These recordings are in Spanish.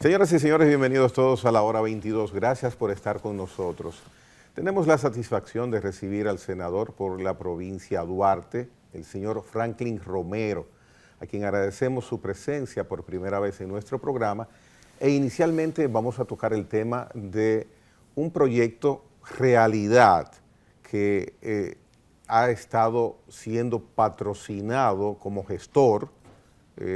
Señoras y señores, bienvenidos todos a la hora 22. Gracias por estar con nosotros. Tenemos la satisfacción de recibir al senador por la provincia Duarte, el señor Franklin Romero, a quien agradecemos su presencia por primera vez en nuestro programa. E inicialmente vamos a tocar el tema de un proyecto realidad que ha estado siendo patrocinado como gestor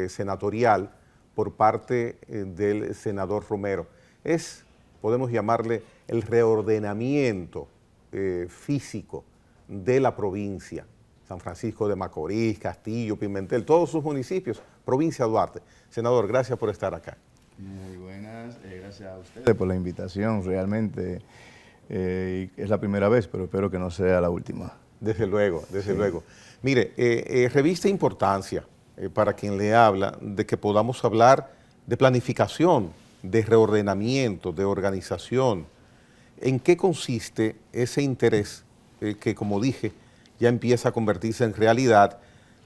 senatorial por parte del senador Romero. Podemos llamarle el reordenamiento físico de la provincia, San Francisco de Macorís, Castillo, Pimentel, todos sus municipios, provincia Duarte. Senador, gracias por estar acá. Muy buenas, gracias a ustedes por la invitación, realmente es la primera vez, pero espero que no sea la última. Desde luego, desde luego. Mire, revista importancia para quien le habla de que podamos hablar de planificación, de reordenamiento, de organización. ¿En qué consiste ese interés que, como dije, ya empieza a convertirse en realidad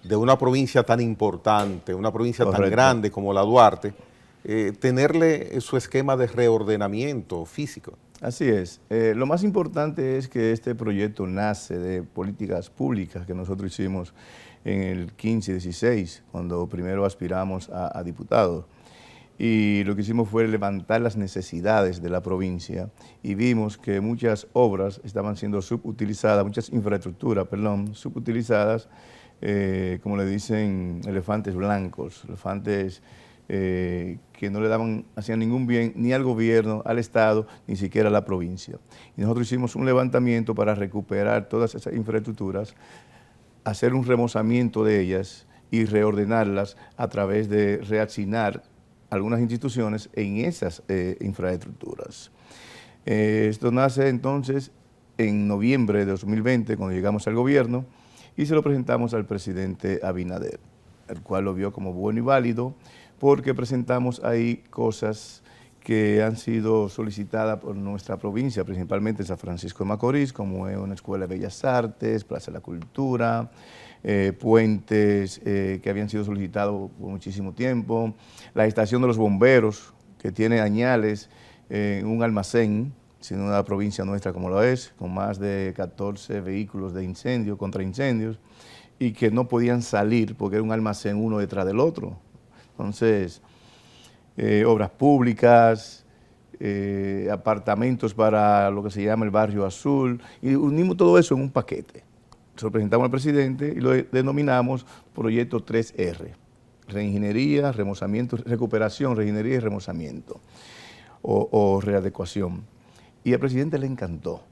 de una provincia tan importante, una provincia tan grande como la Duarte, tenerle su esquema de reordenamiento físico? Así es. Lo más importante es que este proyecto nace de políticas públicas que nosotros hicimos en el 15-16, cuando primero aspiramos a diputados. Y lo que hicimos fue levantar las necesidades de la provincia y vimos que muchas obras estaban siendo subutilizadas, muchas infraestructuras, perdón, subutilizadas, como le dicen, elefantes blancos, elefantes que no le hacían ningún bien ni al gobierno, al Estado, ni siquiera a la provincia. Y nosotros hicimos un levantamiento para recuperar todas esas infraestructuras, hacer un remozamiento de ellas y reordenarlas a través de reasignar algunas instituciones en esas infraestructuras. Esto nace entonces en noviembre de 2020, cuando llegamos al gobierno, y se lo presentamos al presidente Abinader, el cual lo vio como bueno y válido, porque presentamos ahí cosas que han sido solicitadas por nuestra provincia, principalmente San Francisco de Macorís, como es una escuela de bellas artes, Plaza de la Cultura, puentes que habían sido solicitados por muchísimo tiempo, la estación de los bomberos, que tiene añales en un almacén, siendo una provincia nuestra como lo es, con más de 14 vehículos de incendio, contra incendios, y que no podían salir porque era un almacén uno detrás del otro. Entonces, obras públicas, apartamentos para lo que se llama el Barrio Azul, y unimos todo eso en un paquete. Se lo presentamos al presidente y lo denominamos Proyecto 3R, reingeniería, remozamiento, recuperación, reingeniería y remozamiento, o readecuación. Y al presidente le encantó,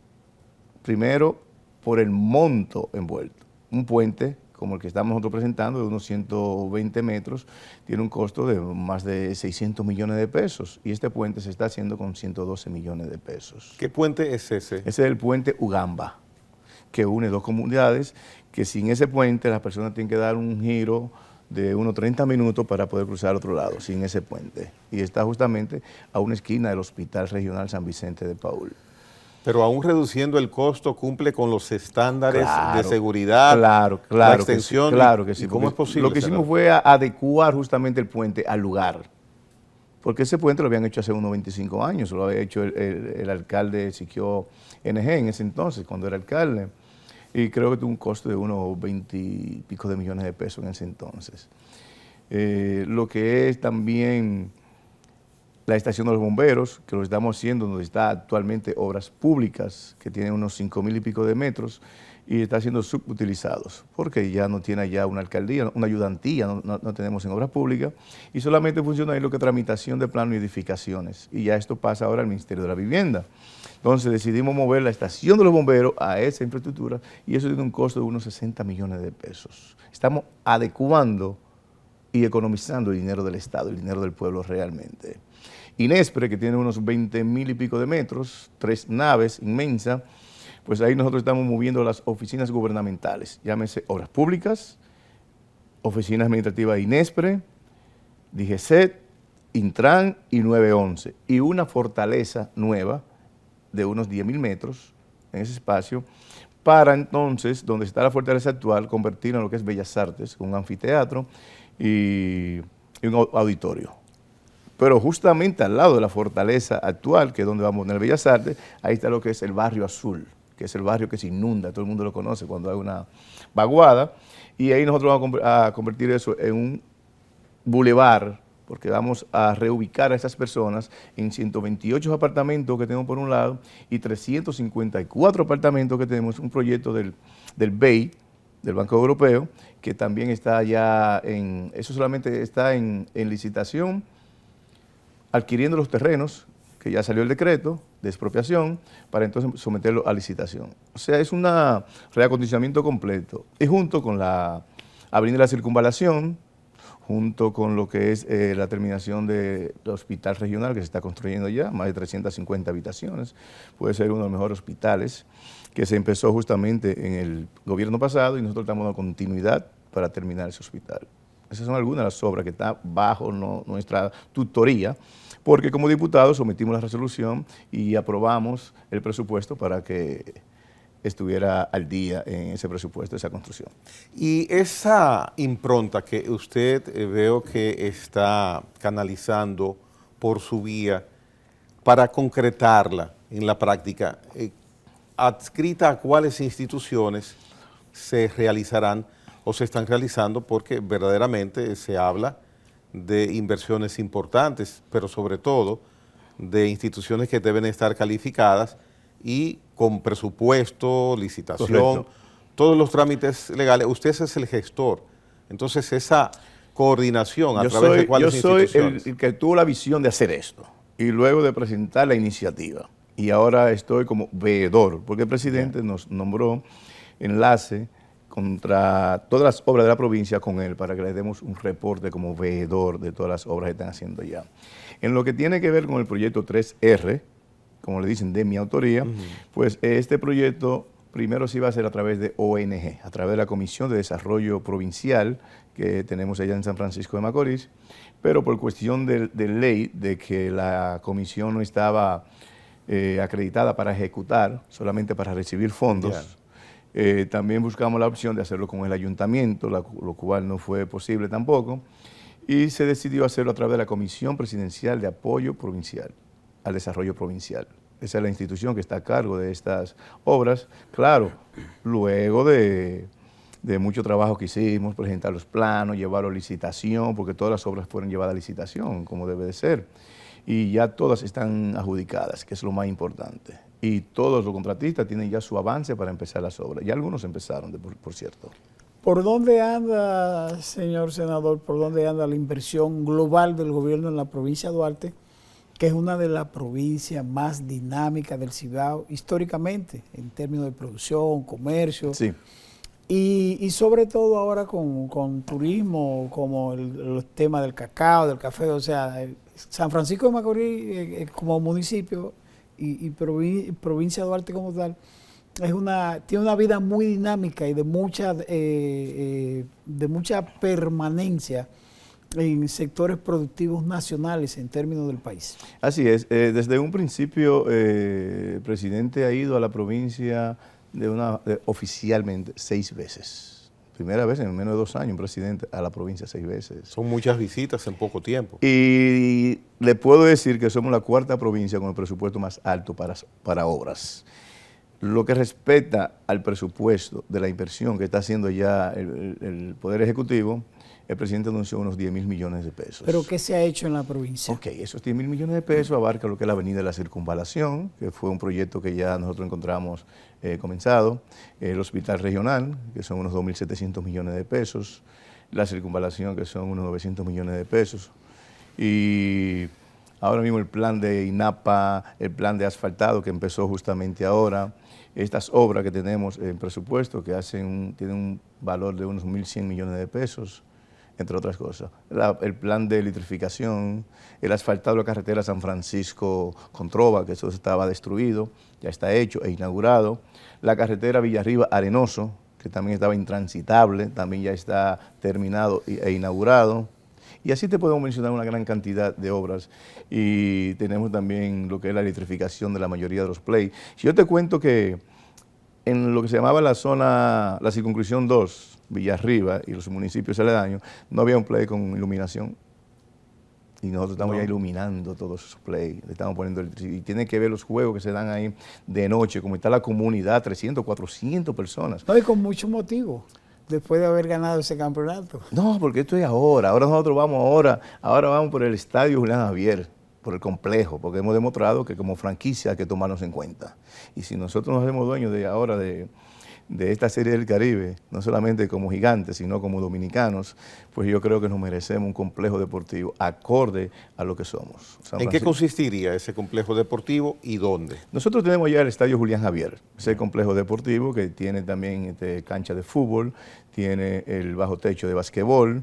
primero por el monto envuelto. Un puente como el que estamos nosotros presentando, de unos 120 metros, tiene un costo de más de 600 millones de pesos, y este puente se está haciendo con 112 millones de pesos. ¿Qué puente es ese? Ese es el puente Ugamba, que une dos comunidades, que sin ese puente las personas tienen que dar un giro de unos 30 minutos para poder cruzar al otro lado, sin ese puente. Y está justamente a una esquina del Hospital Regional San Vicente de Paúl. Pero aún reduciendo el costo, cumple con los estándares de seguridad, la extensión. Claro que sí. ¿Cómo es posible? Lo que hicimos fue adecuar justamente el puente al lugar. Porque ese puente lo habían hecho hace unos 25 años, lo había hecho el alcalde Siquio NG en ese entonces, cuando era alcalde. Y creo que tuvo un costo de unos 20 y pico de millones de pesos en ese entonces. Lo que es también la estación de los bomberos, que lo estamos haciendo, donde está actualmente obras públicas, que tiene unos 5,000 y pico de metros, y está siendo subutilizados, porque ya no tiene allá una alcaldía, una ayudantía, no tenemos en obras públicas, y solamente funciona ahí lo que es tramitación de plano y edificaciones, y ya esto pasa ahora al Ministerio de la Vivienda. Entonces decidimos mover la estación de los bomberos a esa infraestructura, y eso tiene un costo de unos 60 millones de pesos. Estamos adecuando y economizando el dinero del Estado, el dinero del pueblo realmente. Inespre, que tiene unos 20,000 y pico de metros, 3 naves inmensas, pues ahí nosotros estamos moviendo las oficinas gubernamentales, llámese obras públicas, oficinas administrativas Inespre, DGCET, Intran y 911, y una fortaleza nueva de unos 10,000 metros en ese espacio, para entonces, donde está la fortaleza actual, convertirla en lo que es Bellas Artes, un anfiteatro y un auditorio. Pero justamente al lado de la fortaleza actual, que es donde vamos a poner Bellas Artes, ahí está lo que es el Barrio Azul, que es el barrio que se inunda, todo el mundo lo conoce cuando hay una vaguada, y ahí nosotros vamos a convertir eso en un bulevar, porque vamos a reubicar a esas personas en 128 apartamentos que tenemos por un lado y 354 apartamentos que tenemos, un proyecto del BEI, del Banco Europeo, que también está ya eso solamente está en licitación, adquiriendo los terrenos, que ya salió el decreto de expropiación, para entonces someterlo a licitación. O sea, es un reacondicionamiento completo. Y junto con la Avenida de la Circunvalación, junto con lo que es la terminación del hospital regional que se está construyendo ya, más de 350 habitaciones, puede ser uno de los mejores hospitales, que se empezó justamente en el gobierno pasado y nosotros estamos dando continuidad para terminar ese hospital. Esas son algunas de las obras que están bajo nuestra tutoría, porque como diputados sometimos la resolución y aprobamos el presupuesto para que estuviera al día en ese presupuesto, esa construcción. Y esa impronta que usted veo que está canalizando por su vía para concretarla en la práctica, ¿adscrita a cuáles instituciones se realizarán o se están realizando? Porque verdaderamente se habla de inversiones importantes, pero sobre todo de instituciones que deben estar calificadas y con presupuesto, licitación, correcto, todos los trámites legales. Usted es el gestor. Entonces, esa coordinación a través de cuáles instituciones. Yo soy el que tuvo la visión de hacer esto y luego de presentar la iniciativa. Y ahora estoy como veedor, porque el presidente nos nombró enlace contra todas las obras de la provincia con él para que le demos un reporte como veedor de todas las obras que están haciendo ya. En lo que tiene que ver con el proyecto 3R, como le dicen, de mi autoría, pues este proyecto primero se iba a hacer a través de ONG, a través de la Comisión de Desarrollo Provincial que tenemos allá en San Francisco de Macorís, pero por cuestión de ley, de que la comisión no estaba acreditada para ejecutar, solamente para recibir fondos, también buscamos la opción de hacerlo con el ayuntamiento, lo cual no fue posible tampoco, y se decidió hacerlo a través de la Comisión Presidencial de Apoyo Provincial al Desarrollo Provincial. Esa es la institución que está a cargo de estas obras. Claro, luego de mucho trabajo que hicimos, presentar los planos, llevarlo a licitación, porque todas las obras fueron llevadas a licitación, como debe de ser. Y ya todas están adjudicadas, que es lo más importante. Y todos los contratistas tienen ya su avance para empezar las obras. Ya algunos empezaron, por cierto. ¿Por dónde anda, señor senador, por dónde anda la inversión global del gobierno en la provincia de Duarte, que es una de las provincias más dinámicas del Cibao históricamente, en términos de producción, comercio, sí, y sobre todo ahora con turismo, como el tema del cacao, del café? O sea, San Francisco de Macorís como municipio y provincia de Duarte como tal, tiene una vida muy dinámica y de mucha permanencia en sectores productivos nacionales en términos del país. Así es. Desde un principio, el presidente ha ido a la provincia oficialmente 6 veces. Primera vez en menos de 2 años, un presidente a la provincia 6 veces. Son muchas visitas en poco tiempo. Y le puedo decir que somos la 4ª provincia con el presupuesto más alto para obras. Lo que respecta al presupuesto de la inversión que está haciendo ya el Poder Ejecutivo, el presidente anunció unos 10.000 millones de pesos. ¿Pero qué se ha hecho en la provincia? Ok, esos 10.000 millones de pesos abarca lo que es la Avenida de la Circunvalación, que fue un proyecto que ya nosotros encontramos comenzado, el Hospital Regional, que son unos 2.700 millones de pesos, la Circunvalación, que son unos 900 millones de pesos, y ahora mismo el plan de INAPA, el plan de asfaltado que empezó justamente ahora, estas obras que tenemos en presupuesto que tienen un valor de unos 1.100 millones de pesos, entre otras cosas. El plan de electrificación, el asfaltado de la carretera San Francisco con Trova, que eso estaba destruido, ya está hecho e inaugurado. La carretera Villarriba-Arenoso, que también estaba intransitable, también ya está terminado e inaugurado. Y así te podemos mencionar una gran cantidad de obras. Y tenemos también lo que es la electrificación de la mayoría de los play. Si yo te cuento que en lo que se llamaba la circunscripción 2, Villarriba y los municipios aledaños, no había un play con iluminación. Y nosotros estamos ya iluminando todos esos play, le estamos poniendo y tiene que ver los juegos que se dan ahí de noche, como está la comunidad, 300, 400 personas. No, y con mucho motivo, después de haber ganado ese campeonato. No, porque esto es ahora nosotros vamos ahora vamos por el estadio Julián Javier, por el complejo, porque hemos demostrado que como franquicia hay que tomarnos en cuenta. Y si nosotros nos hacemos dueños de ahora de esta Serie del Caribe, no solamente como gigantes, sino como dominicanos, pues yo creo que nos merecemos un complejo deportivo acorde a lo que somos. ¿En qué consistiría ese complejo deportivo y dónde? Nosotros tenemos ya el Estadio Julián Javier, ese complejo deportivo que tiene también cancha de fútbol, tiene el bajo techo de basquetbol,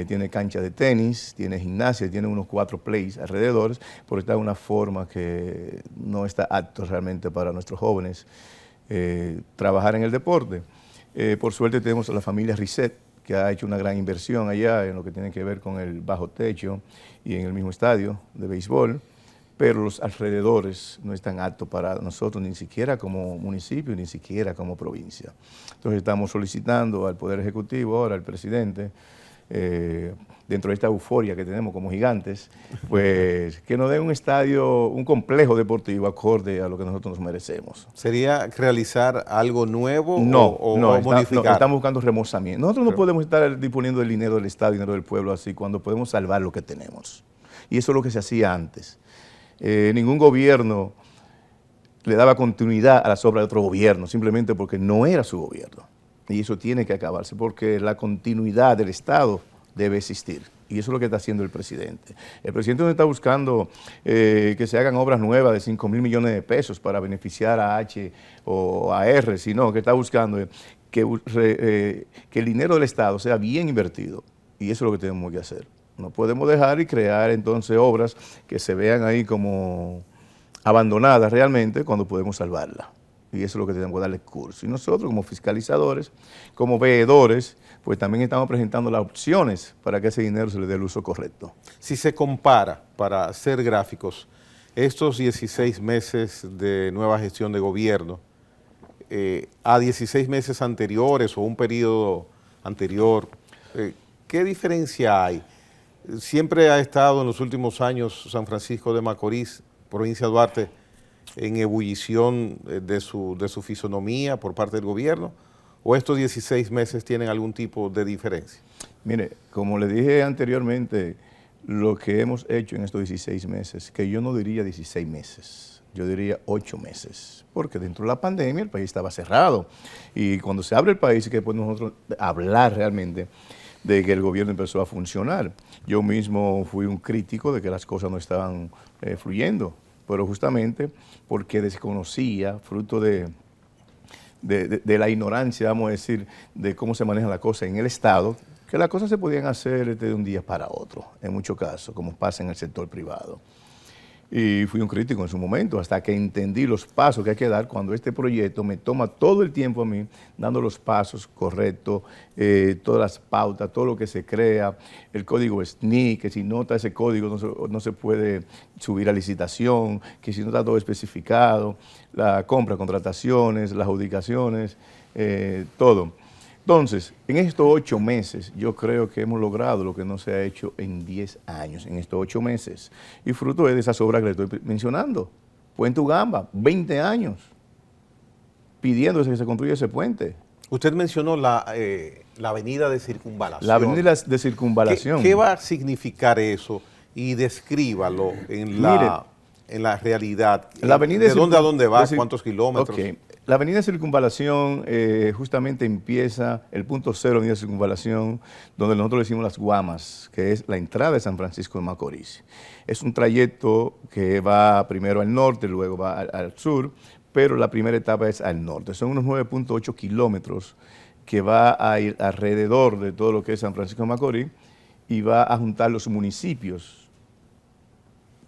tiene cancha de tenis, tiene gimnasia, tiene unos 4 plays alrededor, pero está de una forma que no está apto realmente para nuestros jóvenes trabajar en el deporte. Por suerte tenemos a la familia Risset, que ha hecho una gran inversión allá en lo que tiene que ver con el bajo techo y en el mismo estadio de béisbol, pero los alrededores no están aptos para nosotros, ni siquiera como municipio, ni siquiera como provincia. Entonces estamos solicitando al Poder Ejecutivo, ahora al presidente, dentro de esta euforia que tenemos como gigantes, pues que nos den un estadio, un complejo deportivo acorde a lo que nosotros nos merecemos. ¿Sería realizar algo nuevo o modificar? No, estamos buscando remozamiento. Nosotros no podemos estar disponiendo del dinero del Estado, dinero del pueblo así, cuando podemos salvar lo que tenemos. Y eso es lo que se hacía antes. Ningún gobierno le daba continuidad a las obras de otro gobierno, simplemente porque no era su gobierno. Y eso tiene que acabarse, porque la continuidad del Estado debe existir. Y eso es lo que está haciendo el presidente. El presidente no está buscando que se hagan obras nuevas de 5.000 millones de pesos para beneficiar a H o a R, sino que está buscando que el dinero del Estado sea bien invertido. Y eso es lo que tenemos que hacer. No podemos dejar y crear entonces obras que se vean ahí como abandonadas realmente cuando podemos salvarlas. Y eso es lo que tenemos que darle curso. Y nosotros como fiscalizadores, como veedores, pues también estamos presentando las opciones para que ese dinero se le dé el uso correcto. Si se compara, para hacer gráficos, estos 16 meses de nueva gestión de gobierno a 16 meses anteriores o un periodo anterior, ¿qué diferencia hay? Siempre ha estado en los últimos años San Francisco de Macorís, provincia de Duarte, en ebullición de su fisonomía por parte del gobierno, o estos 16 meses tienen algún tipo de diferencia? Mire, como le dije anteriormente, lo que hemos hecho en estos 16 meses, que yo no diría 16 meses, yo diría 8 meses, porque dentro de la pandemia el país estaba cerrado, y cuando se abre el país es que podemos nosotros hablar realmente de que el gobierno empezó a funcionar. Yo mismo fui un crítico de que las cosas no estaban fluyendo, pero justamente porque desconocía, fruto de la ignorancia, vamos a decir, de cómo se maneja la cosa en el Estado, que las cosas se podían hacer de un día para otro, en muchos casos, como pasa en el sector privado. Y fui un crítico en su momento, hasta que entendí los pasos que hay que dar cuando este proyecto me toma todo el tiempo a mí, dando los pasos correctos, todas las pautas, todo lo que se crea, el código SNI, que si no está ese código no se puede subir a licitación, que si no está todo especificado, la compra, contrataciones, las adjudicaciones, todo. Entonces, en estos 8 meses, yo creo que hemos logrado lo que no se ha hecho en 10 años, en estos 8 meses. Y fruto de esas obras que le estoy mencionando. Puente Ugamba, 20 años, pidiendo que se construya ese puente. Usted mencionó la avenida de circunvalación. La avenida de circunvalación. ¿Qué va a significar eso? Y descríbalo en la realidad. La avenida ¿De dónde a dónde va? ¿Cuántos kilómetros? Okay. La avenida de circunvalación justamente empieza el punto cero de la avenida de circunvalación, donde nosotros le decimos las Guamas, que es la entrada de San Francisco de Macorís. Es un trayecto que va primero al norte, luego va al sur, pero la primera etapa es al norte. Son unos 9.8 kilómetros que va a ir alrededor de todo lo que es San Francisco de Macorís y va a juntar los municipios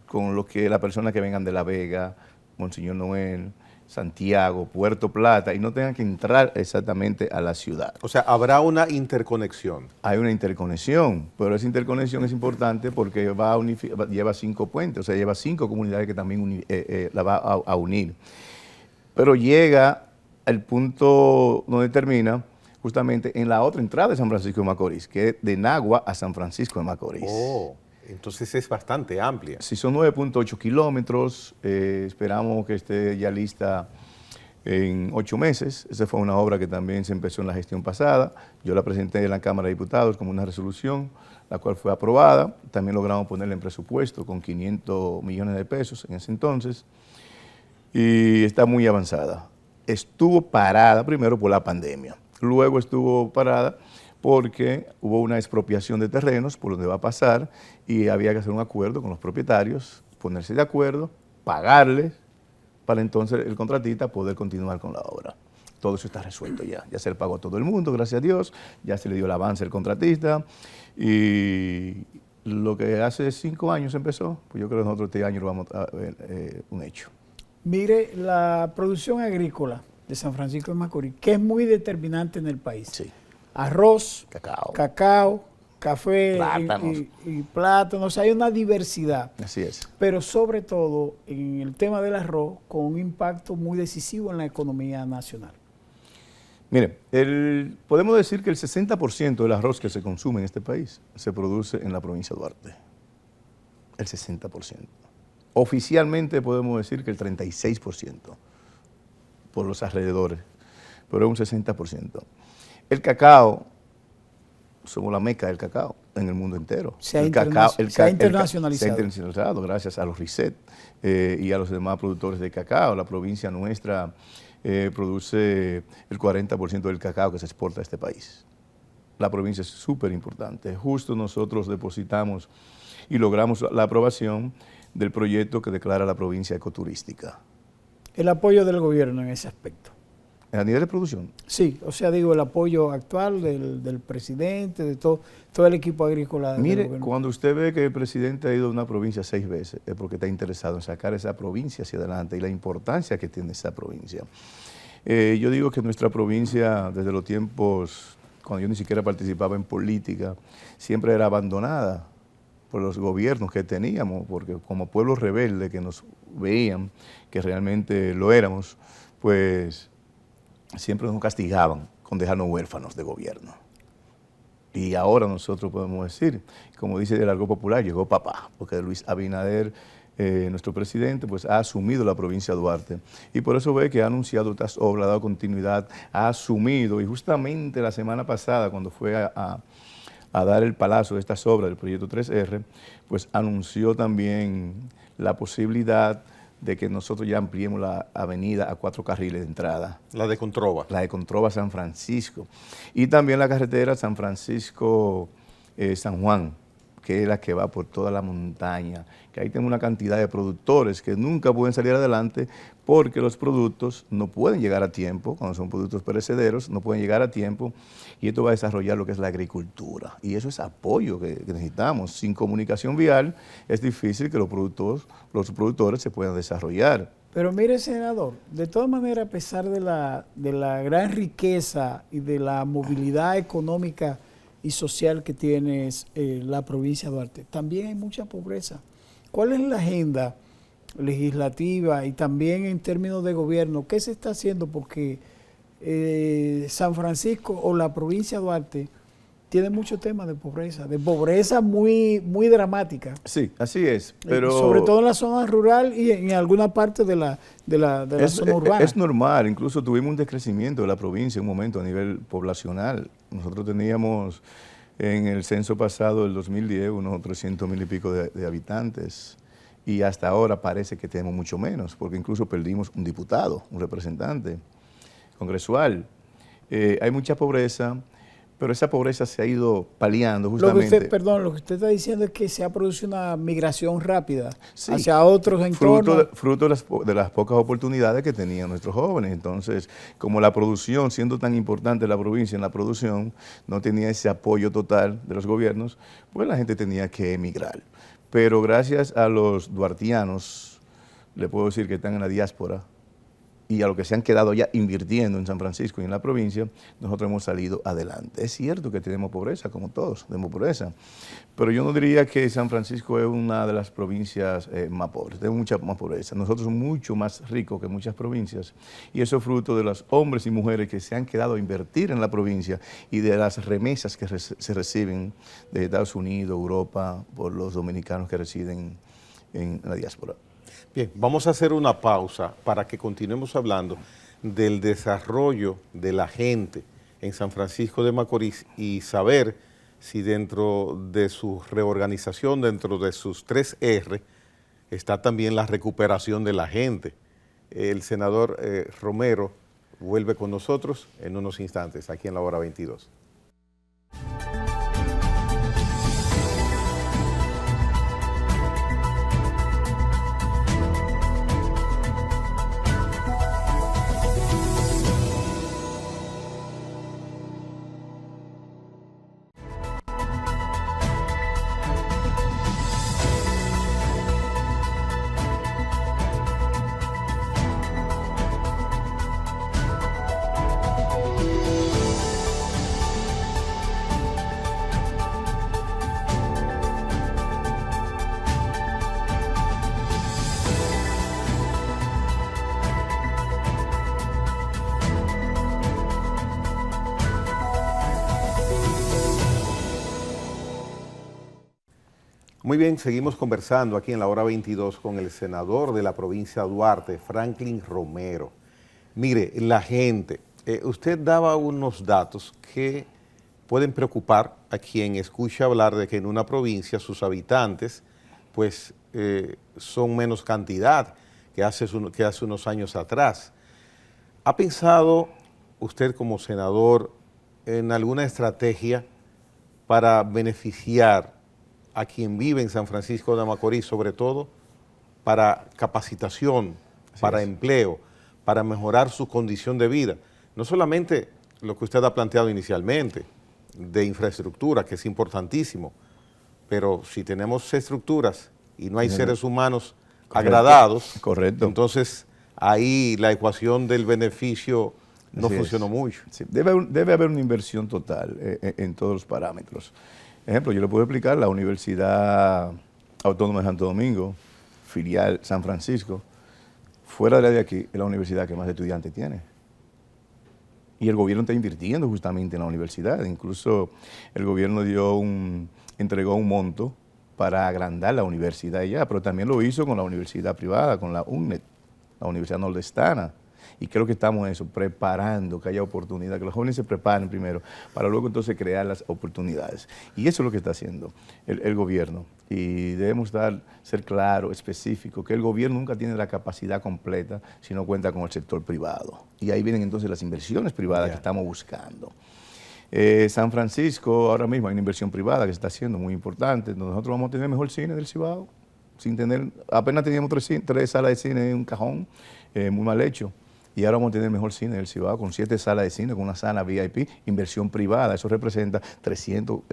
con lo que las personas que vengan de La Vega, Monseñor Noel, Santiago, Puerto Plata, y no tengan que entrar exactamente a la ciudad. O sea, habrá una interconexión. Hay una interconexión, pero esa interconexión es importante porque lleva 5 puentes, o sea, lleva 5 comunidades que también la va a unir. Pero llega al punto donde termina justamente en la otra entrada de San Francisco de Macorís, que es de Nagua a San Francisco de Macorís. Oh, Entonces es bastante amplia. Sí, son 9.8 kilómetros, esperamos que esté ya lista en 8 meses. Esa fue una obra que también se empezó en la gestión pasada. Yo la presenté en la Cámara de Diputados como una resolución, la cual fue aprobada. También logramos ponerla en presupuesto con 500 millones de pesos en ese entonces. Y está muy avanzada. Estuvo parada primero por la pandemia, luego estuvo parada porque hubo una expropiación de terrenos por donde va a pasar y había que hacer un acuerdo con los propietarios, ponerse de acuerdo, pagarles, para entonces el contratista poder continuar con la obra. Todo eso está resuelto ya se le pagó a todo el mundo, gracias a Dios, ya se le dio el avance al contratista y lo que hace 5 años empezó, pues yo creo que nosotros este año lo vamos a ver un hecho. Mire, la producción agrícola de San Francisco de Macorís, que es muy determinante en el país. Sí. Arroz, Cacao, café plátanos. y plátanos, hay una diversidad. Así es. Pero sobre todo en el tema del arroz, con un impacto muy decisivo en la economía nacional. Mire, podemos decir que el 60% del arroz que se consume en este país se produce en la provincia de Duarte. El 60%. Oficialmente podemos decir que el 36% por los alrededores, pero es un 60%. El cacao, somos la meca del cacao en el mundo entero. Se ha internacionalizado. Se ha internacionalizado gracias a los RICET y a los demás productores de cacao. La provincia nuestra produce el 40% del cacao que se exporta a este país. La provincia es súper importante. Justo nosotros depositamos y logramos la aprobación del proyecto que declara la provincia ecoturística. El apoyo del gobierno en ese aspecto. ¿A nivel de producción? Sí, o sea, digo, el apoyo actual del presidente, de todo el equipo agrícola. Mire, cuando usted ve que el presidente ha ido a una provincia 6 veces, es porque está interesado en sacar esa provincia hacia adelante y la importancia que tiene esa provincia. Yo digo que nuestra provincia, desde los tiempos, cuando yo ni siquiera participaba en política, siempre era abandonada por los gobiernos que teníamos, porque como pueblo rebelde que nos veían, que realmente lo éramos, pues siempre nos castigaban con dejarnos huérfanos de gobierno. Y ahora nosotros podemos decir, como dice el argot popular, llegó papá, porque Luis Abinader, nuestro presidente, pues ha asumido la provincia de Duarte. Y por eso ve que ha anunciado estas obras, ha dado continuidad, ha asumido, y justamente la semana pasada, cuando fue a dar el palazo de estas obras del proyecto 3R, pues anunció también la posibilidad de que nosotros ya ampliemos la avenida a 4 carriles de entrada. La de Controva. La de Controva San Francisco. Y también la carretera San Francisco-San Juan, que es la que va por toda la montaña, que ahí tenemos una cantidad de productores que nunca pueden salir adelante porque los productos no pueden llegar a tiempo, cuando son productos perecederos, no pueden llegar a tiempo, y esto va a desarrollar lo que es la agricultura. Y eso es apoyo que necesitamos. Sin comunicación vial es difícil que los productores se puedan desarrollar. Pero mire, senador, de todas maneras, a pesar de la gran riqueza y de la movilidad económica y social que tiene la provincia de Duarte, también hay mucha pobreza. ¿Cuál es la agenda legislativa y también en términos de gobierno? ¿Qué se está haciendo? Porque San Francisco o la provincia de Duarte tiene muchos temas de pobreza muy, muy dramática. Sí, así es. Pero sobre todo en la zona rural y en alguna parte de la zona urbana. Es normal, incluso tuvimos un decrecimiento de la provincia en un momento a nivel poblacional. Nosotros teníamos en el censo pasado del 2010 unos 300,000 y pico de habitantes y hasta ahora parece que tenemos mucho menos, porque incluso perdimos un diputado, un representante congresual. Hay mucha pobreza, pero esa pobreza se ha ido paliando justamente. Lo que usted está diciendo es que se ha producido una migración rápida sí, hacia otros entornos. Fruto de las pocas oportunidades que tenían nuestros jóvenes. Entonces, como la producción, siendo tan importante la provincia en la producción, no tenía ese apoyo total de los gobiernos, pues la gente tenía que emigrar. Pero gracias a los duartianos, le puedo decir que están en la diáspora, y a los que se han quedado ya invirtiendo en San Francisco y en la provincia, nosotros hemos salido adelante. Es cierto que tenemos pobreza, como todos, tenemos pobreza, pero yo no diría que San Francisco es una de las provincias más pobres, tenemos mucha más pobreza. Nosotros somos mucho más ricos que muchas provincias, y eso es fruto de los hombres y mujeres que se han quedado a invertir en la provincia y de las remesas que se reciben de Estados Unidos, Europa, por los dominicanos que residen en la diáspora. Bien, vamos a hacer una pausa para que continuemos hablando del desarrollo de la gente en San Francisco de Macorís y saber si dentro de su reorganización, dentro de sus 3 R, está también la recuperación de la gente. El senador Romero vuelve con nosotros en unos instantes, aquí en la hora 22. Muy bien, seguimos conversando aquí en la hora 22 con el senador de la provincia de Duarte, Franklin Romero. Mire, la gente, usted daba unos datos que pueden preocupar a quien escucha hablar de que en una provincia sus habitantes pues son menos cantidad que hace unos años atrás. ¿Ha pensado usted como senador en alguna estrategia para beneficiar a quien vive en San Francisco de Macorís, sobre todo para capacitación, para empleo, para mejorar su condición de vida? No solamente lo que usted ha planteado inicialmente, de infraestructura, que es importantísimo, pero si tenemos estructuras y no hay seres humanos agradados, entonces ahí la ecuación del beneficio no funcionó mucho. Sí. Debe haber una inversión total en todos los parámetros. Ejemplo, yo le puedo explicar, la Universidad Autónoma de Santo Domingo, filial San Francisco, fuera de aquí, es la universidad que más estudiantes tiene. Y el gobierno está invirtiendo justamente en la universidad. Incluso el gobierno entregó un monto para agrandar la universidad allá, pero también lo hizo con la universidad privada, con la UNED, la Universidad Nordestana. Y creo que estamos en eso, preparando que haya oportunidad, que los jóvenes se preparen primero, para luego entonces crear las oportunidades. Y eso es lo que está haciendo el gobierno. Y debemos ser claros, específicos, que el gobierno nunca tiene la capacidad completa si no cuenta con el sector privado. Y ahí vienen entonces las inversiones privadas que estamos buscando. San Francisco, ahora mismo hay una inversión privada que se está haciendo muy importante. Nosotros vamos a tener mejor cine del Cibao, apenas teníamos 3 salas de cine en un cajón, muy mal hecho. Y ahora vamos a tener mejor cine del Cibao, con 7 salas de cine, con una sala VIP, inversión privada. Eso representa 200,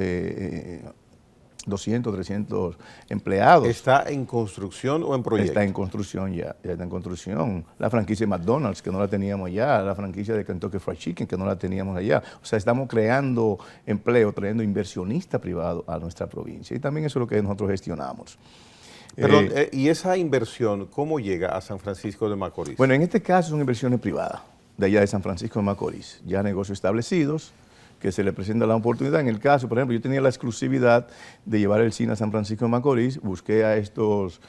300 empleados. ¿Está en construcción o en proyecto? Está en construcción ya está en construcción. La franquicia de McDonald's, que no la teníamos allá, la franquicia de Kentucky Fried Chicken, que no la teníamos allá. O sea, estamos creando empleo, trayendo inversionista privado a nuestra provincia. Y también eso es lo que nosotros gestionamos. Perdón, ¿y esa inversión cómo llega a San Francisco de Macorís? Bueno, en este caso son inversiones privadas, de allá de San Francisco de Macorís, ya negocios establecidos, que se le presenta la oportunidad. En el caso, por ejemplo, yo tenía la exclusividad de llevar el cine a San Francisco de Macorís, busqué a estos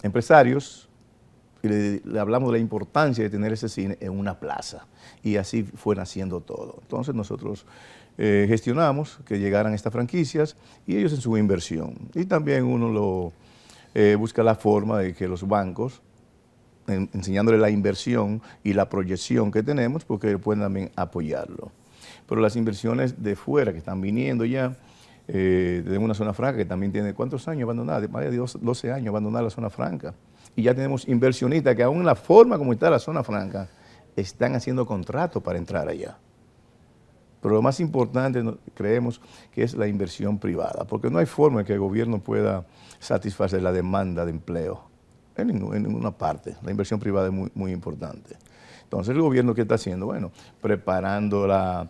empresarios y le hablamos de la importancia de tener ese cine en una plaza, y así fue naciendo todo. Entonces nosotros gestionamos que llegaran estas franquicias y ellos en su inversión. Y también uno busca la forma de que los bancos, enseñándole la inversión y la proyección que tenemos, porque pueden también apoyarlo. Pero las inversiones de fuera que están viniendo ya, tenemos una zona franca que también tiene, ¿cuántos años abandonada? Más de 12 años abandonada la zona franca. Y ya tenemos inversionistas que aún en la forma como está la zona franca, están haciendo contratos para entrar allá. Pero lo más importante, creemos, que es la inversión privada, porque no hay forma en que el gobierno pueda satisfacer la demanda de empleo en ninguna parte. La inversión privada es muy, muy importante. Entonces, el gobierno, ¿qué está haciendo? Bueno, preparando la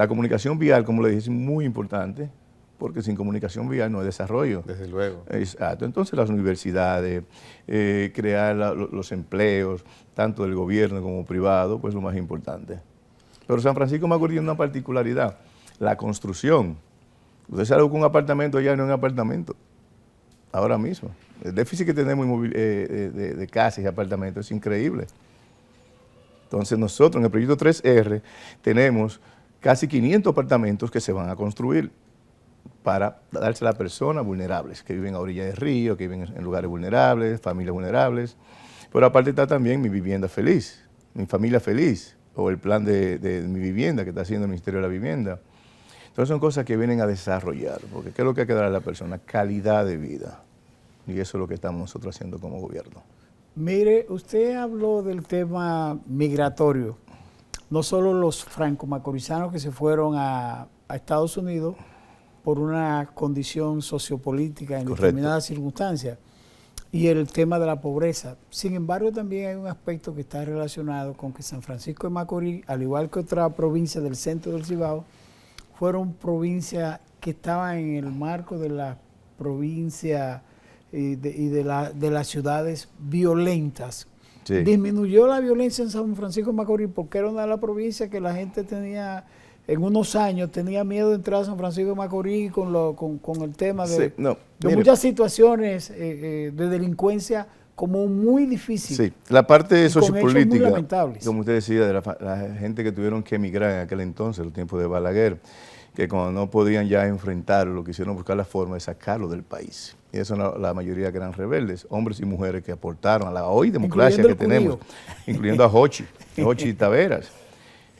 comunicación vial, como le dije, es muy importante, porque sin comunicación vial no hay desarrollo. Desde luego. Exacto. Entonces, las universidades, crear los empleos, tanto del gobierno como privado, pues lo más importante. Pero San Francisco de Macorís tiene una particularidad, la construcción. Usted sabe que un apartamento allá no es un apartamento, ahora mismo. El déficit que tenemos de casas y apartamentos es increíble. Entonces nosotros en el proyecto 3R tenemos casi 500 apartamentos que se van a construir para darse a las personas vulnerables, que viven a orillas de río, que viven en lugares vulnerables, familias vulnerables. Pero aparte está también mi vivienda feliz, mi familia feliz, o el plan de mi vivienda que está haciendo el Ministerio de la Vivienda. Entonces son cosas que vienen a desarrollar, porque ¿qué es lo que hay que dar a la persona? Calidad de vida. Y eso es lo que estamos nosotros haciendo como gobierno. Mire, usted habló del tema migratorio. No solo los franco-macorizanos que se fueron a Estados Unidos por una condición sociopolítica en determinadas circunstancias, y el tema de la pobreza. Sin embargo, también hay un aspecto que está relacionado con que San Francisco de Macorís, al igual que otra provincia del centro del Cibao, fueron provincias que estaban en el marco de la provincia y de las ciudades violentas. Sí. Disminuyó la violencia en San Francisco de Macorís porque era una de las provincias que la gente tenía, en unos años, tenía miedo de entrar a San Francisco de Macorís con el tema de, de muchas situaciones de delincuencia como muy difícil. Sí, la parte sociopolítica, como usted decía, de la gente que tuvieron que emigrar en aquel entonces, los tiempos de Balaguer, que cuando no podían ya enfrentarlo, quisieron buscar la forma de sacarlo del país. Y eso la mayoría que eran rebeldes, hombres y mujeres que aportaron a la hoy democracia que tenemos, incluyendo a Jochi Taveras,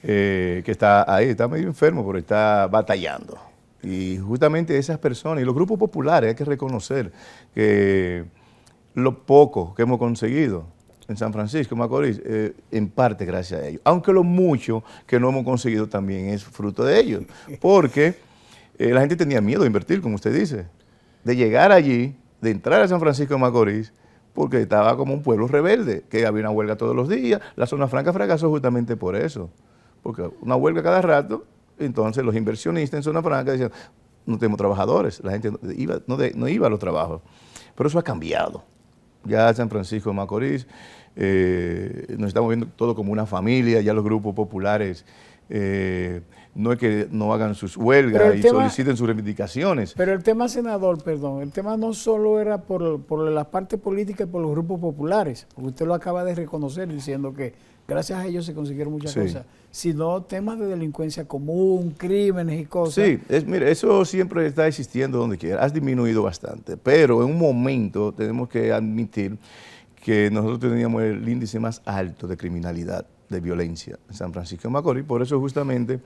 que está ahí, está medio enfermo, pero está batallando. Y justamente esas personas y los grupos populares, hay que reconocer que lo poco que hemos conseguido en San Francisco de Macorís, en parte gracias a ellos. Aunque lo mucho que no hemos conseguido también es fruto de ellos. Porque la gente tenía miedo de invertir, como usted dice, de llegar allí, de entrar a San Francisco de Macorís, porque estaba como un pueblo rebelde, que había una huelga todos los días. La zona franca fracasó justamente por eso. Porque una huelga cada rato, entonces los inversionistas en zona franca decían, no tenemos trabajadores, la gente no iba a los trabajos. Pero eso ha cambiado. Ya San Francisco de Macorís, nos estamos viendo todo como una familia, ya los grupos populares no es que no hagan sus huelgas y soliciten sus reivindicaciones. Pero el tema, senador, perdón, el tema no solo era por la parte política y por los grupos populares, porque usted lo acaba de reconocer diciendo que gracias a ellos se consiguieron muchas cosas, sino temas de delincuencia común, crímenes y cosas. Sí, mire, eso siempre está existiendo donde quiera, ha disminuido bastante, pero en un momento tenemos que admitir que nosotros teníamos el índice más alto de criminalidad, de violencia en San Francisco de Macorís. Por eso justamente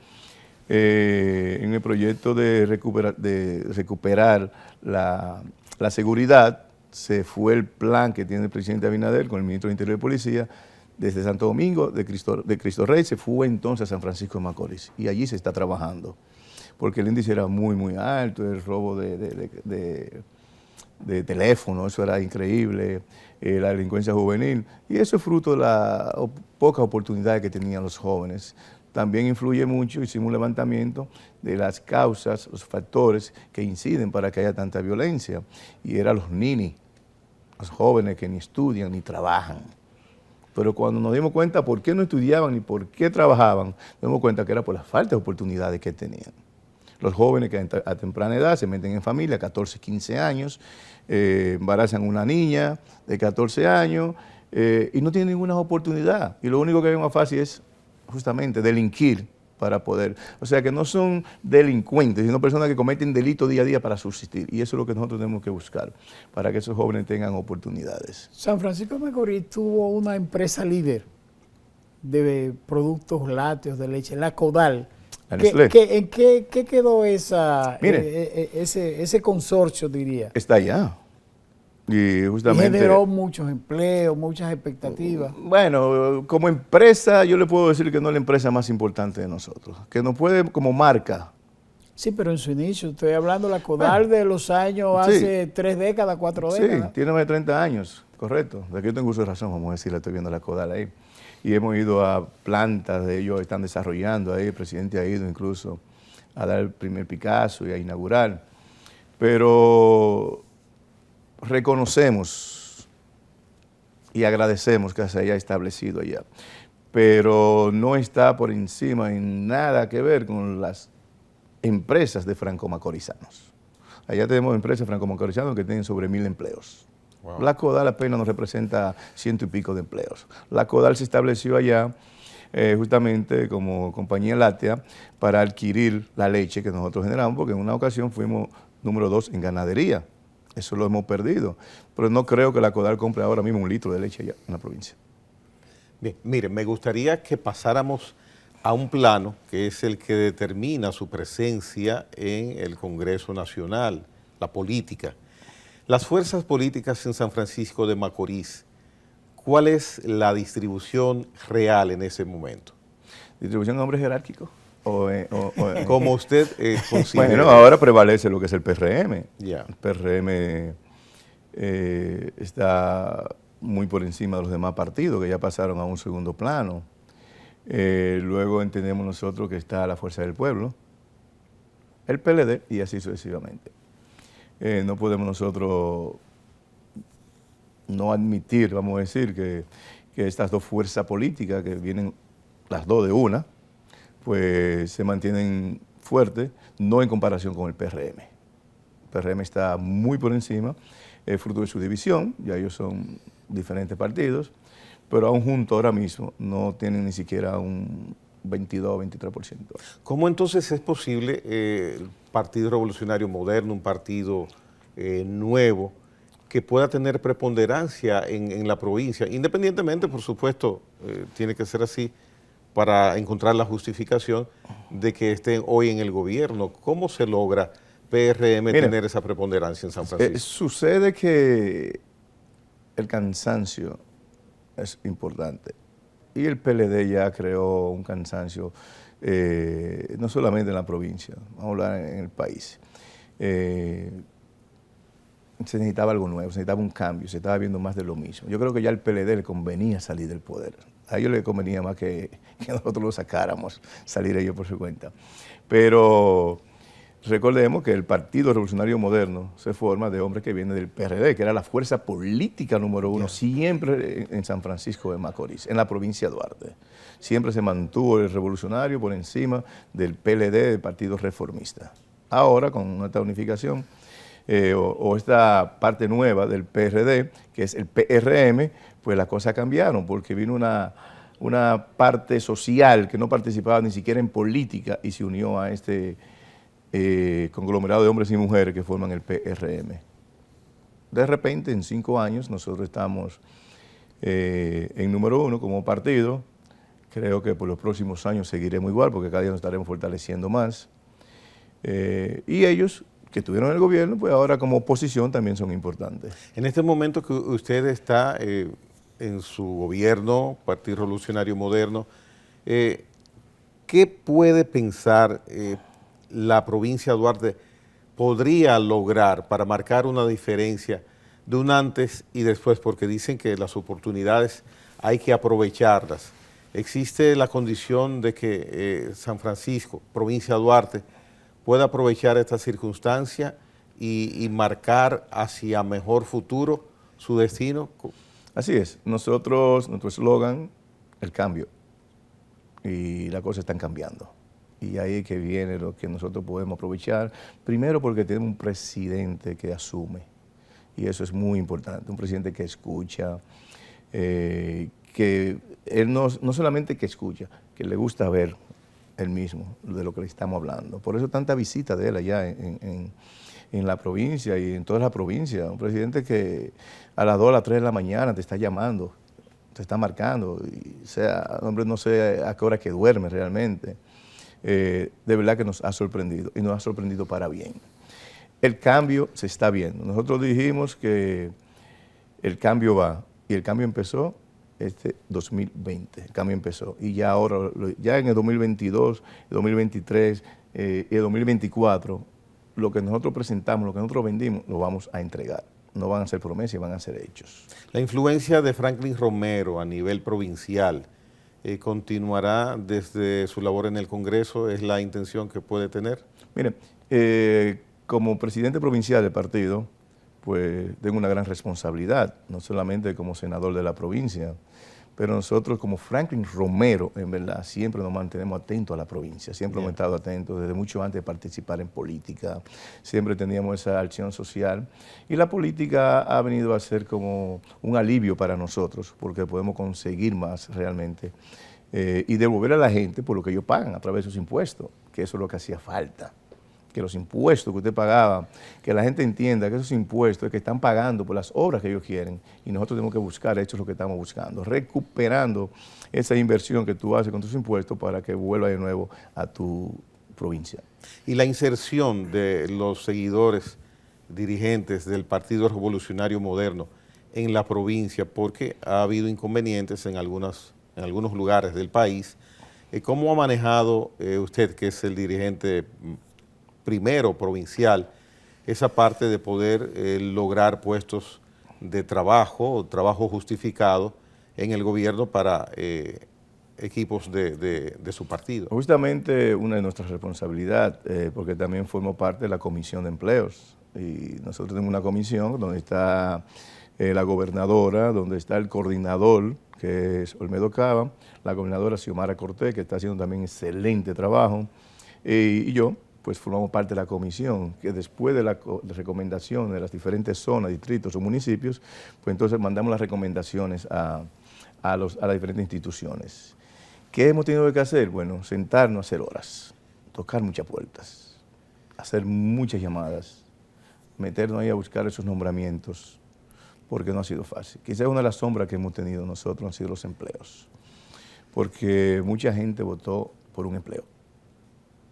en el proyecto de recuperar la seguridad, se fue el plan que tiene el presidente Abinader con el ministro de Interior y Policía, desde Santo Domingo, de Cristo Rey, se fue entonces a San Francisco de Macorís. Y allí se está trabajando, porque el índice era muy, muy alto, el robo de teléfono, eso era increíble, la delincuencia juvenil, y eso es fruto de las pocas oportunidades que tenían los jóvenes. También influye mucho, hicimos un levantamiento de las causas, los factores que inciden para que haya tanta violencia, y eran los ninis, los jóvenes que ni estudian ni trabajan. Pero cuando nos dimos cuenta por qué no estudiaban ni por qué trabajaban, nos dimos cuenta que era por la falta de oportunidades que tenían. Los jóvenes que a temprana edad se meten en familia, 14, 15 años, embarazan una niña de 14 años y no tienen ninguna oportunidad. Y lo único que hay más fácil es justamente delinquir para poder. O sea que no son delincuentes, sino personas que cometen delitos día a día para subsistir. Y eso es lo que nosotros tenemos que buscar, para que esos jóvenes tengan oportunidades. San Francisco de Macorís tuvo una empresa líder de productos lácteos, de leche, la Codal. ¿En qué quedó ese consorcio, diría? Está allá. Y justamente generó muchos empleos, muchas expectativas. Bueno, como empresa, yo le puedo decir que no es la empresa más importante de nosotros, que nos puede como marca. Sí, pero en su inicio, estoy hablando de la Codal de los años, hace 3 décadas, 4 décadas. Sí, tiene más de 30 años correcto. De que yo tengo uso de razón, vamos a decirle, estoy viendo la Codal ahí. Y hemos ido a plantas de ellos, están desarrollando ahí, el presidente ha ido incluso a dar el primer Picasso y a inaugurar. Pero reconocemos y agradecemos que se haya establecido allá. Pero no está por encima en nada que ver con las empresas de franco-macorizanos. Allá tenemos empresas franco-macorizanos que tienen sobre 1.000 empleos. Wow. La Codal apenas nos representa 100 y pico de empleos. La Codal se estableció allá justamente como compañía láctea para adquirir la leche que nosotros generamos, porque en una ocasión fuimos número 2 en ganadería. Eso lo hemos perdido. Pero no creo que la Codal compre ahora mismo 1 litro de leche allá en la provincia. Bien, mire, me gustaría que pasáramos a un plano que es el que determina su presencia en el Congreso Nacional, la política. Las fuerzas políticas en San Francisco de Macorís, ¿cuál es la distribución real en ese momento? ¿Distribución de hombres jerárquicos? Como usted considera. Bueno, ahora prevalece lo que es el PRM. Yeah. El PRM está muy por encima de los demás partidos que ya pasaron a un segundo plano. Luego entendemos nosotros que está la Fuerza del Pueblo, el PLD y así sucesivamente. No podemos nosotros no admitir, vamos a decir, que estas dos fuerzas políticas que vienen las dos de una, pues se mantienen fuertes, no en comparación con el PRM. El PRM está muy por encima, fruto de su división, ya ellos son diferentes partidos, pero aún juntos ahora mismo no tienen ni siquiera un 22 o 23%. ¿Cómo entonces es posible el Partido Revolucionario Moderno, un partido nuevo, que pueda tener preponderancia en la provincia? Independientemente, por supuesto, tiene que ser así para encontrar la justificación de que estén hoy en el gobierno. ¿Cómo se logra PRM tener esa preponderancia en San Francisco? Sucede que el cansancio es importante. Y el PLD ya creó un cansancio, no solamente en la provincia, vamos a hablar en el país. Se necesitaba algo nuevo, se necesitaba un cambio, se estaba viendo más de lo mismo. Yo creo que ya al PLD le convenía salir del poder. A ellos les convenía más que nosotros lo sacáramos, salir ellos por su cuenta. Pero recordemos que el Partido Revolucionario Moderno se forma de hombres que vienen del PRD, que era la fuerza política número 1, siempre en San Francisco de Macorís, en la provincia de Duarte. Siempre se mantuvo el revolucionario por encima del PLD, del Partido Reformista. Ahora, con esta unificación, o esta parte nueva del PRD, que es el PRM, pues las cosas cambiaron, porque vino una parte social que no participaba ni siquiera en política y se unió a este conglomerado de hombres y mujeres que forman el PRM. De repente, en 5 años, nosotros estamos en número 1 como partido. Creo que por los próximos años seguiremos igual, porque cada día nos estaremos fortaleciendo más. Y ellos, que estuvieron en el gobierno, pues ahora como oposición también son importantes. En este momento que usted está en su gobierno, Partido Revolucionario Moderno, ¿qué puede pensar la provincia de Duarte podría lograr para marcar una diferencia de un antes y después? Porque dicen que las oportunidades hay que aprovecharlas. ¿Existe la condición de que San Francisco, provincia de Duarte, pueda aprovechar esta circunstancia y marcar hacia mejor futuro su destino? Así es. Nuestro eslogan, el cambio. Y las cosas están cambiando. Y ahí es que viene lo que nosotros podemos aprovechar. Primero porque tenemos un presidente que asume. Y eso es muy importante. Un presidente que escucha, que él no solamente que escucha, que le gusta ver él mismo de lo que le estamos hablando. Por eso tanta visita de él allá en la provincia y en toda la provincia. Un presidente que a las 2, a las 3 de la mañana te está llamando, te está marcando. Y, o sea, hombre, no sé a qué hora que duerme realmente. De verdad que nos ha sorprendido y nos ha sorprendido para bien. El cambio se está viendo. Nosotros dijimos que el cambio va y el cambio empezó este 2020. El cambio empezó y ya ahora, ya en el 2022, el 2023 y el 2024, lo que nosotros presentamos, lo que nosotros vendimos, lo vamos a entregar. no van a ser promesas, van a ser hechos. La influencia de Franklin Romero a nivel provincial continuará desde su labor en el Congreso, ¿es la intención que puede tener? Mire, como presidente provincial del partido, pues tengo una gran responsabilidad, no solamente como senador de la provincia, pero nosotros como Franklin Romero, en verdad, siempre nos mantenemos atentos a la provincia, siempre hemos estado atentos desde mucho antes de participar en política, siempre teníamos esa acción social y la política ha venido a ser como un alivio para nosotros porque podemos conseguir más realmente y devolver a la gente por lo que ellos pagan a través de sus impuestos, que eso es lo que hacía falta. Que los impuestos que usted pagaba, que la gente entienda que esos impuestos es que están pagando por las obras que ellos quieren y nosotros tenemos que buscar hechos lo que estamos buscando, recuperando esa inversión que tú haces con tus impuestos para que vuelva de nuevo a tu provincia. Y la inserción de los seguidores, dirigentes del Partido Revolucionario Moderno en la provincia, porque ha habido inconvenientes en algunos lugares del país. ¿Cómo ha manejado usted, que es el dirigente primero provincial, esa parte de poder lograr puestos de trabajo justificado en el gobierno para equipos de su partido? Justamente una de nuestras responsabilidades, porque también formo parte de la Comisión de Empleos y nosotros tenemos una comisión donde está la gobernadora, donde está el coordinador, que es Olmedo Cava, la gobernadora Xiomara Cortés, que está haciendo también excelente trabajo, y yo, pues formamos parte de la comisión, que después de la recomendación de las diferentes zonas, distritos o municipios, pues entonces mandamos las recomendaciones a las diferentes instituciones. ¿Qué hemos tenido que hacer? Bueno, sentarnos a hacer horas, tocar muchas puertas, hacer muchas llamadas, meternos ahí a buscar esos nombramientos, porque no ha sido fácil. Quizás una de las sombras que hemos tenido nosotros han sido los empleos, porque mucha gente votó por un empleo.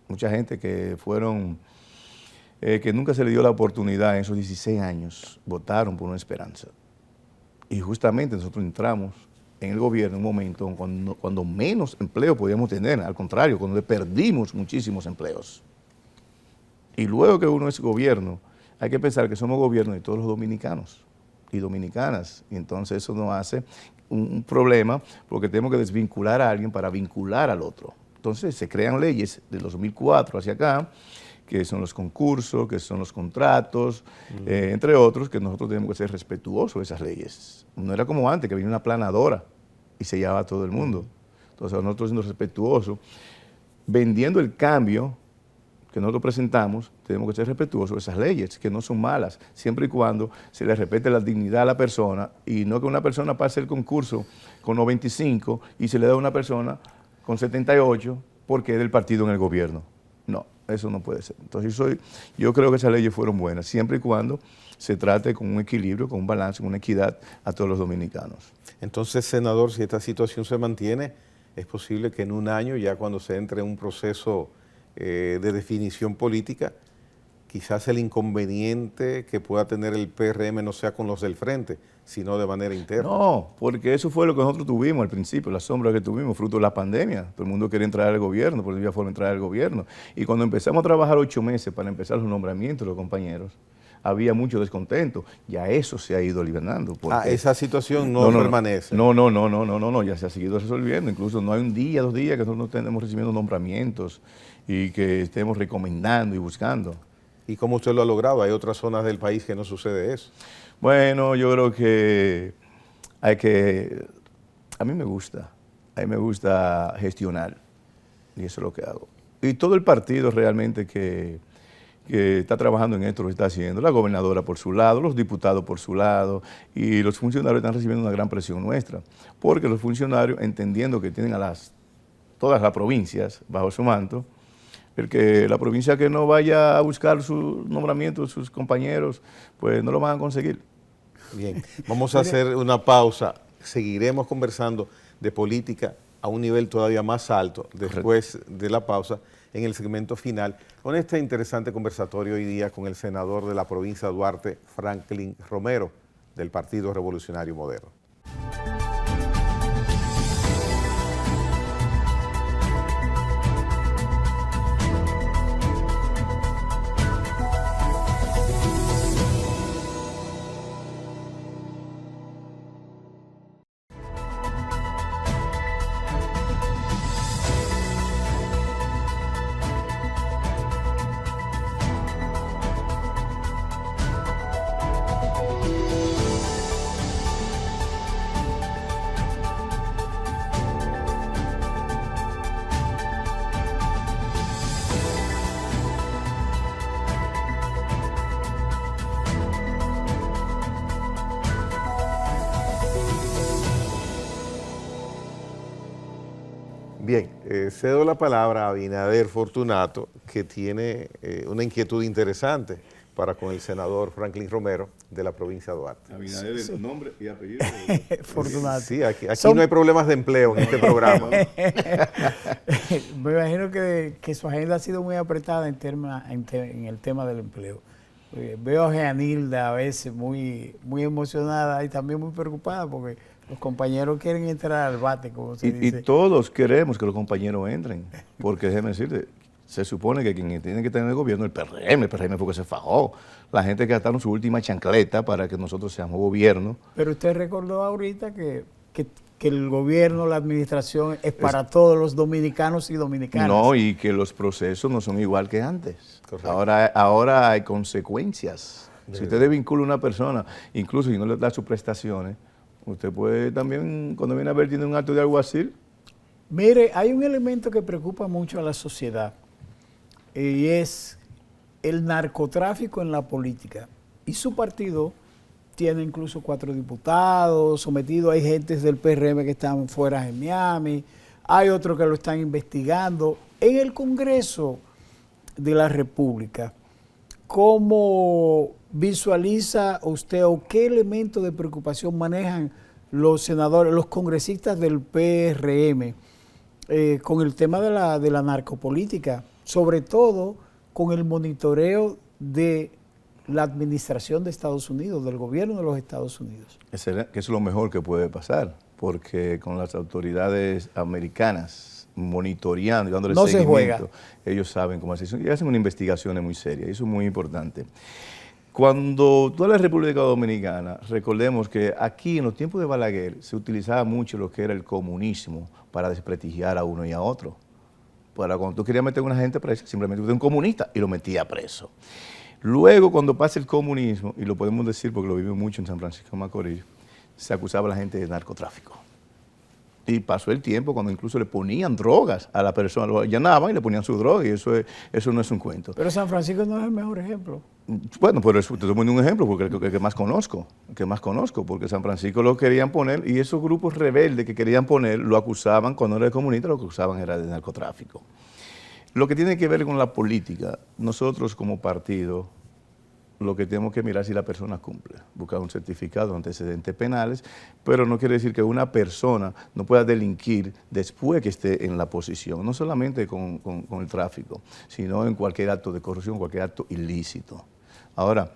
Mucha gente que fueron, que nunca se le dio la oportunidad en esos 16 años, votaron por una esperanza. Y justamente nosotros entramos en el gobierno en un momento cuando menos empleo podíamos tener, al contrario, cuando perdimos muchísimos empleos. Y luego que uno es gobierno, hay que pensar que somos gobierno de todos los dominicanos y dominicanas. Y entonces eso nos hace un problema porque tenemos que desvincular a alguien para vincular al otro. Entonces se crean leyes de 2004 hacia acá, que son los concursos, que son los contratos, entre otros, que nosotros tenemos que ser respetuosos de esas leyes. No era como antes, que venía una planadora y se llevaba a todo el mundo. Entonces nosotros siendo respetuosos, vendiendo el cambio que nosotros presentamos, tenemos que ser respetuosos de esas leyes, que no son malas, siempre y cuando se le respete la dignidad a la persona y no que una persona pase el concurso con 95 y se le da a una persona con 78 porque es del partido en el gobierno. No, eso no puede ser. Entonces yo creo que esas leyes fueron buenas, siempre y cuando se trate con un equilibrio, con un balance, con una equidad a todos los dominicanos. Entonces, senador, si esta situación se mantiene, es posible que en un año, ya cuando se entre en un proceso de definición política, quizás el inconveniente que pueda tener el PRM no sea con los del frente, sino de manera interna. No, porque eso fue lo que nosotros tuvimos al principio, la sombra que tuvimos, fruto de la pandemia. Todo el mundo quería entrar al gobierno, por había forma de entrar al gobierno. Y cuando empezamos a trabajar 8 meses para empezar los nombramientos de los compañeros, había mucho descontento. Ya eso se ha ido liberando. Esa situación no permanece. No, ya se ha seguido resolviendo. Incluso no hay un día, 2 días que nosotros no estemos recibiendo nombramientos y que estemos recomendando y buscando. ¿Y cómo usted lo ha logrado? ¿Hay otras zonas del país que no sucede eso? Bueno, yo creo que a mí me gusta gestionar y eso es lo que hago. Y todo el partido realmente que está trabajando en esto lo está haciendo, la gobernadora por su lado, los diputados por su lado y los funcionarios están recibiendo una gran presión nuestra, porque los funcionarios entendiendo que tienen a todas las provincias bajo su manto, el que la provincia que no vaya a buscar su nombramiento, sus compañeros, pues no lo van a conseguir. Bien, vamos a hacer una pausa. Seguiremos conversando de política a un nivel todavía más alto después de la pausa en el segmento final con este interesante conversatorio hoy día con el senador de la provincia de Duarte, Franklin Romero, del Partido Revolucionario Moderno. Bien, cedo la palabra a Abinader Fortunato, que tiene una inquietud interesante para con el senador Franklin Romero de la provincia de Duarte. Abinader es nombre y apellido. Fortunato. Sí, aquí no hay problemas de empleo en este programa. Me imagino que su agenda ha sido muy apretada en el tema del empleo. Veo a Jeanilda a veces muy emocionada y también muy preocupada porque los compañeros quieren entrar al bate, como se dice. Y todos queremos que los compañeros entren, porque déjeme decirte, se supone que quien tiene que tener el gobierno es el PRM fue que se fajó. La gente que gastaron su última chancleta para que nosotros seamos gobierno. Pero usted recordó ahorita que el gobierno, la administración es para todos los dominicanos y dominicanas. No, y que los procesos no son igual que antes. Correcto. Ahora hay consecuencias. Si usted desvincula a una persona, incluso si no le da sus prestaciones, usted puede también, cuando viene a ver, tiene un acto de alguacil. Mire, hay un elemento que preocupa mucho a la sociedad y es el narcotráfico en la política. Y su partido tiene incluso 4 diputados sometidos, hay gentes del PRM que están fuera en Miami, hay otros que lo están investigando. En el Congreso de la República, ¿cómo visualiza usted o qué elemento de preocupación manejan los senadores, los congresistas del PRM con el tema de la narcopolítica, sobre todo con el monitoreo de la administración de Estados Unidos, del gobierno de los Estados Unidos? Que es lo mejor que puede pasar, porque con las autoridades americanas monitoreando y dándole seguimiento, ellos saben cómo hacer eso y hacen una investigación muy seria, y eso es muy importante. Cuando toda la República Dominicana, recordemos que aquí en los tiempos de Balaguer se utilizaba mucho lo que era el comunismo para desprestigiar a uno y a otro. Para cuando tú querías meter a una gente presa, simplemente usted un comunista y lo metía preso. Luego, cuando pasa el comunismo, y lo podemos decir porque lo vivimos mucho en San Francisco de Macorís, se acusaba a la gente de narcotráfico. Y pasó el tiempo cuando incluso le ponían drogas a la persona, lo allanaban y le ponían su droga, y eso no es un cuento. Pero San Francisco no es el mejor ejemplo. Bueno, pero te estoy poniendo un ejemplo porque el que más conozco, porque San Francisco lo querían poner y esos grupos rebeldes que querían poner lo acusaban, cuando era comunista lo acusaban era de narcotráfico. Lo que tiene que ver con la política, nosotros como partido, lo que tenemos que mirar es si la persona cumple, buscar un certificado de antecedentes penales, pero no quiere decir que una persona no pueda delinquir después que esté en la posición, no solamente con el tráfico, sino en cualquier acto de corrupción, cualquier acto ilícito. Ahora,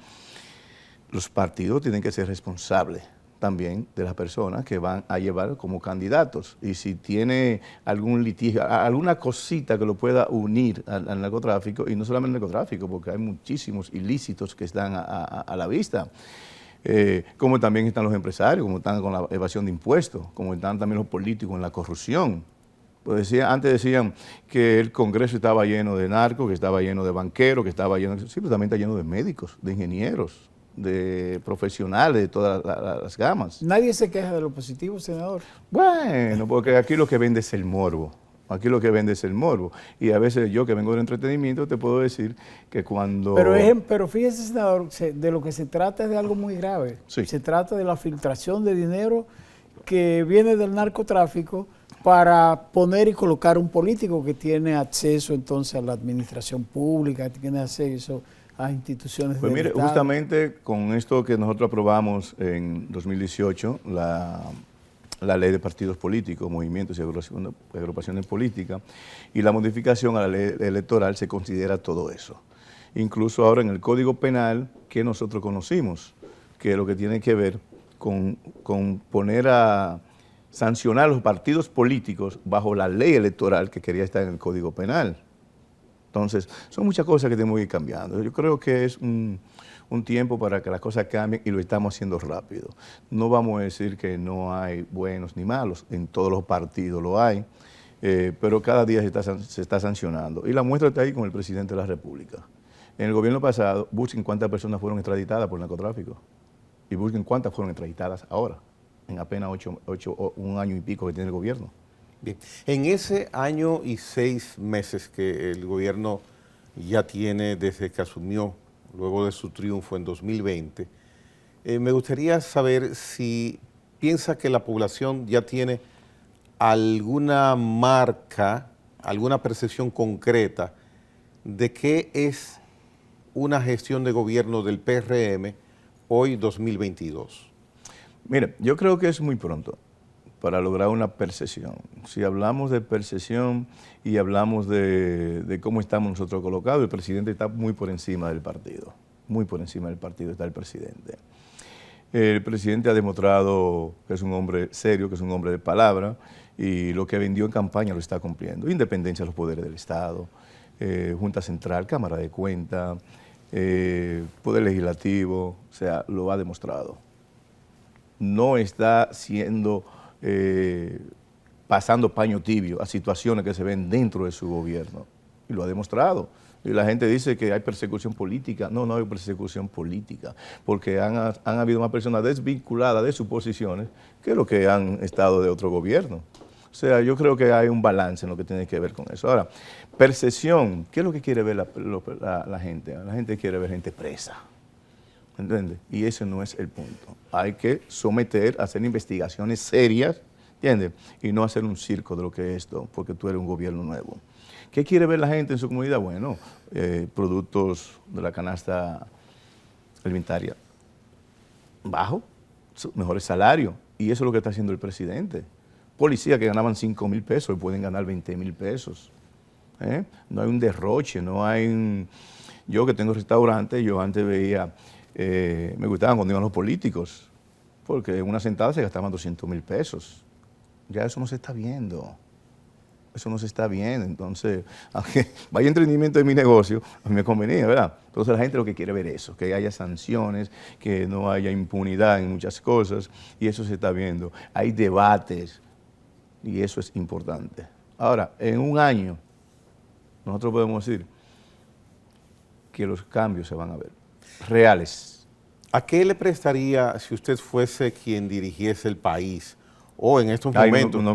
los partidos tienen que ser responsables también de las personas que van a llevar como candidatos. Y si tiene algún litigio, alguna cosita que lo pueda unir al narcotráfico, y no solamente al narcotráfico, porque hay muchísimos ilícitos que están a la vista, como también están los empresarios, como están con la evasión de impuestos, como están también los políticos en la corrupción. Pues antes decían que el Congreso estaba lleno de narcos, que estaba lleno de banqueros, que estaba lleno, sí, pero también está lleno de médicos, de ingenieros, de profesionales de todas las gamas. Nadie se queja de lo positivo, senador. Bueno, porque aquí lo que vende es el morbo. Aquí lo que vende es el morbo. Y a veces yo que vengo del entretenimiento te puedo decir que cuando... Pero fíjese, senador, de lo que se trata es de algo muy grave. Sí. Se trata de la filtración de dinero que viene del narcotráfico para poner y colocar un político que tiene acceso entonces a la administración pública, que tiene acceso a instituciones Pues mire, Estado. justamente con esto que nosotros aprobamos en 2018, la ley de partidos políticos, movimientos y agrupaciones políticas, y la modificación a la ley electoral se considera todo eso. Incluso ahora en el Código Penal que nosotros conocimos, que es lo que tiene que ver con poner a sancionar a los partidos políticos bajo la ley electoral que quería estar en el Código Penal. Entonces, son muchas cosas que tenemos que ir cambiando. Yo creo que es un tiempo para que las cosas cambien y lo estamos haciendo rápido. No vamos a decir que no hay buenos ni malos, en todos los partidos lo hay, pero cada día se está sancionando. Y la muestra está ahí con el presidente de la República. En el gobierno pasado, busquen cuántas personas fueron extraditadas por narcotráfico y busquen cuántas fueron extraditadas ahora, en apenas un año y pico que tiene el gobierno. Bien. En ese año y 6 meses que el gobierno ya tiene desde que asumió, luego de su triunfo en 2020, me gustaría saber si piensa que la población ya tiene alguna marca, alguna percepción concreta de qué es una gestión de gobierno del PRM hoy 2022? Mire, yo creo que es muy pronto para lograr una percepción. Si hablamos de percepción y hablamos de cómo estamos nosotros colocados, el presidente está muy por encima del partido. Muy por encima del partido está el presidente. El presidente ha demostrado que es un hombre serio, que es un hombre de palabra, y lo que vendió en campaña lo está cumpliendo. Independencia de los poderes del Estado, Junta Central, Cámara de Cuentas, Poder Legislativo, o sea, lo ha demostrado. No está pasando paño tibio a situaciones que se ven dentro de su gobierno, y lo ha demostrado. Y la gente dice que hay persecución política. No, no hay persecución política, porque han habido más personas desvinculadas de sus posiciones que los que han estado de otro gobierno. O sea, yo creo que hay un balance en lo que tiene que ver con eso. Ahora, percepción, ¿qué es lo que quiere ver la gente? La gente quiere ver gente presa, ¿entiendes? Y ese no es el punto. Hay que someter, hacer investigaciones serias, ¿entiendes? Y no hacer un circo de lo que es esto, porque tú eres un gobierno nuevo. ¿Qué quiere ver la gente en su comunidad? Bueno, productos de la canasta alimentaria bajo, mejores salarios, y eso es lo que está haciendo el presidente. Policías que ganaban 5,000 pesos hoy pueden ganar 20,000 pesos. No hay un derroche, no hay un... Yo que tengo restaurante, yo antes veía, me gustaban cuando iban los políticos, porque en una sentada se gastaban 200,000 pesos. Ya eso no se está viendo. Eso no se está viendo. Entonces, aunque vaya entendimiento de mi negocio, a mí me convenía, ¿verdad? Entonces la gente lo que quiere ver es eso, que haya sanciones, que no haya impunidad en muchas cosas, y eso se está viendo. Hay debates, y eso es importante. Ahora, en un año, nosotros podemos decir que los cambios se van a ver, reales. ¿A qué le prestaría si usted fuese quien dirigiese el país? O en estos momentos... No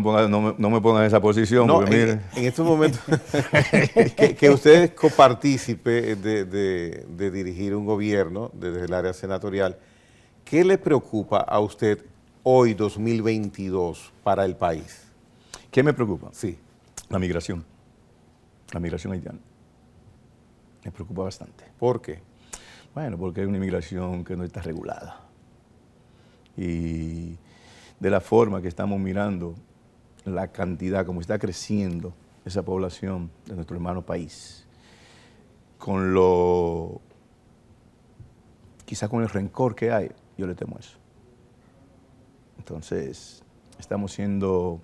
me pongan en esa posición, no, porque mire... en estos momentos, que usted es copartícipe de dirigir un gobierno desde el área senatorial, ¿qué le preocupa a usted hoy, 2022, para el país? ¿Qué me preocupa? Sí. La migración haitiana. Me preocupa bastante. ¿Por qué? Bueno, porque es una inmigración que no está regulada. Y de la forma que estamos mirando la cantidad, como está creciendo esa población de nuestro hermano país, quizás con el rencor que hay, yo le temo eso. Entonces, estamos siendo,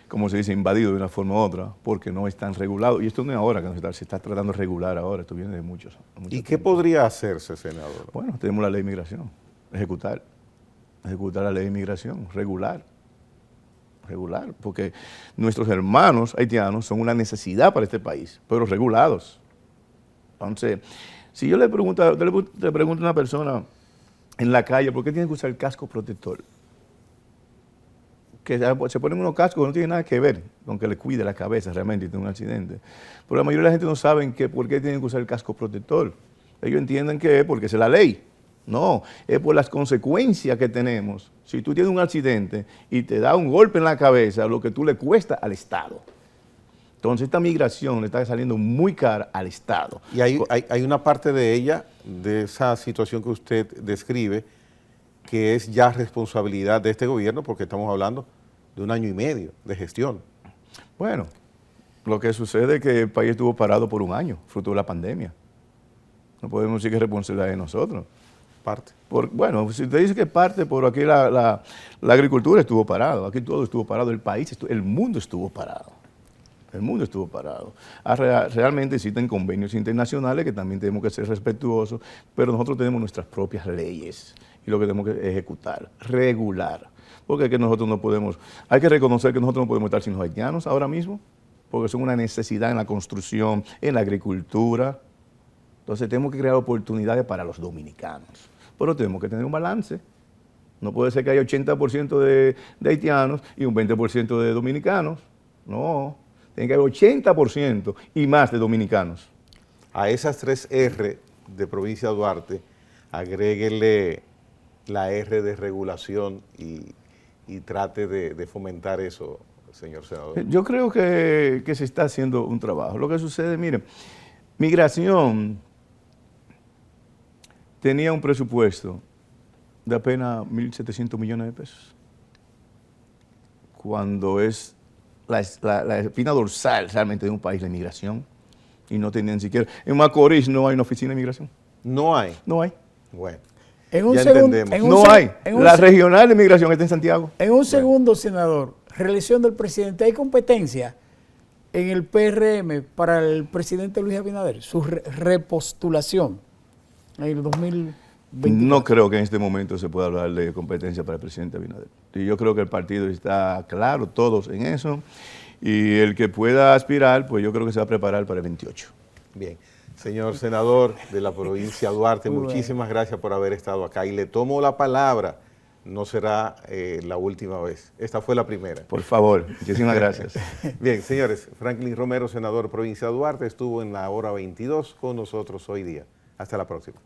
como se dice, invadidos de una forma u otra, porque no están regulados. Y esto no es ahora que se está tratando de regular ahora, esto viene de muchos ¿Y qué podría hacerse, senador? Bueno, tenemos la ley de inmigración, ejecutar la ley de inmigración, regular, porque nuestros hermanos haitianos son una necesidad para este país, pero regulados. Entonces, si yo le pregunto a una persona en la calle, ¿por qué tiene que usar el casco protector? Que se ponen unos cascos que no tienen nada que ver con que le cuide la cabeza realmente y tiene un accidente. Pero la mayoría de la gente no sabe por qué tienen que usar el casco protector. Ellos entienden que es porque es la ley. No, es por las consecuencias que tenemos. Si tú tienes un accidente y te da un golpe en la cabeza, lo que tú le cuesta al Estado. Entonces esta migración le está saliendo muy cara al Estado. Y hay una parte de ella, de esa situación que usted describe, que es ya responsabilidad de este gobierno, porque estamos hablando de 1 año y medio de gestión. Bueno, lo que sucede es que el país estuvo parado por 1 año, fruto de la pandemia. No podemos decir que es responsabilidad de nosotros. Parte. Bueno, si usted dice que parte, por aquí la agricultura estuvo parada, aquí todo estuvo parado, el país, el mundo estuvo parado. El mundo estuvo parado. Realmente existen convenios internacionales que también tenemos que ser respetuosos, pero nosotros tenemos nuestras propias leyes y lo que tenemos que ejecutar, regular. Porque es que nosotros no podemos, hay que reconocer que nosotros no podemos estar sin los haitianos ahora mismo, porque son una necesidad en la construcción, en la agricultura. Entonces tenemos que crear oportunidades para los dominicanos. Pero tenemos que tener un balance. No puede ser que haya 80% de haitianos y un 20% de dominicanos. No, tiene que haber 80% y más de dominicanos. A esas 3 R de Provincia de Duarte, agréguele la R de regulación y trate de fomentar eso señor senador? Yo creo que se está haciendo un trabajo. Lo que sucede, miren, migración tenía un presupuesto de apenas 1.700 millones de pesos, cuando es la espina dorsal realmente de un país, la inmigración, y no tenían siquiera. En Macorís no hay una oficina de inmigración. No hay. No hay. Bueno, En un ya segundo, entendemos. No hay. La regional de inmigración está en Santiago. En un segundo, senador, reelección del presidente, ¿hay competencia en el PRM para el presidente Luis Abinader? Su repostulación en el 2024. No creo que en este momento se pueda hablar de competencia para el presidente Abinader. Y yo creo que el partido está claro, todos en eso. Y el que pueda aspirar, pues yo creo que se va a preparar para el 28. Bien. Señor senador de la provincia de Duarte, muchísimas gracias por haber estado acá. Y le tomo la palabra, no será la última vez. Esta fue la primera. Por favor, muchísimas gracias. Bien, señores, Franklin Romero, senador provincia de Duarte, estuvo en la hora 22 con nosotros hoy día. Hasta la próxima.